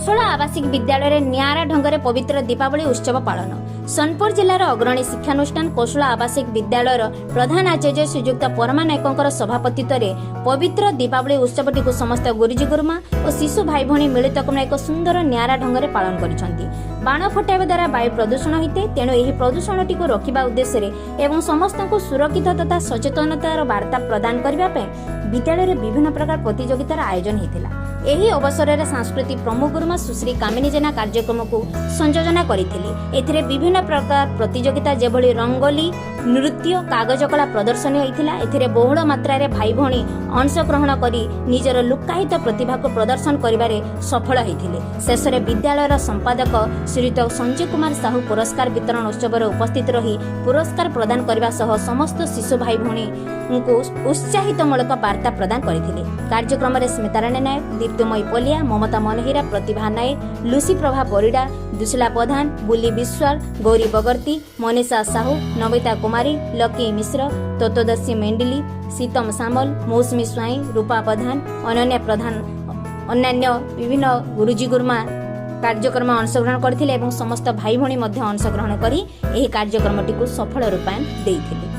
कोसला आवासिक विद्यालय नियारा ढंग पवित्र दीपावली उत्सव पालन। सोनपुर जिलार अग्रणी शिक्षानुष्ठान कोसला आवासिक विद्यालय प्रधान आचार्य श्रीजुक्त परमा नायकों सभापतित्व में पवित्र दीपावली उत्सवटी को समस्त गुरुजी गुरुमा और शिशु भाई भौणी मिलित एक सुंदर नियारा ढंग पालन कर बाण फटाइबा द्वारा वायु प्रदूषण होते तेणु यह प्रदूषण को रोकवा उद्देश्य एवं समस्त को सुरक्षित तथा सचेतनतार वार्ता प्रदान करने विद्यालय विभिन्न प्रकार प्रतियोगितार आयोजन होता। एही अवसर में सांस्कृतिक प्रमुख गुरुमा सुश्री कामिनी जेना कार्यक्रम को संयोजना करथिले। विभिन्न प्रकार प्रतियोगिता जेभली रंगोली नृत्य कागज कला प्रदर्शनी होइथिला। एथिरे बहुल मात्रा रे भाई भौणी अंशग्रहण करी निजर लुक्कायित प्रतिभा को प्रदर्शन करिबारे सफल होइथिले। शेष में विद्यालयर संपादक श्रीयुत संजय कुमार साहू पुरस्कार वितरण उत्सव उपस्थित रही पुरस्कार प्रदान करने सह समस्त शिशु भाई भौणी को उत्साहितमूलक वार्ता प्रदान करथिले। कार्यक्रम में स्मिताराणी नायक दीप्तमयी पलिया ममता मनहिरा प्रतिभा नायक लुसी प्रभा परिडा दुसला प्रधान बुली विश्वाल गौरी बगर्ती मनीषा साहू नमिता कुमारी लकी मिश्र तत्वदर्शी मेंडिली सीतम सामल मौसमी स्वाई रूपा प्रधान अनन्या प्रधान अन्य विभिन्न गुरुजी गुरुमा कार्यक्रम अंशग्रहण करथिले एवं समस्त भाई भौणी अंशग्रहण करी एही कार्यक्रमटी को सफल रूपायन देइथिले।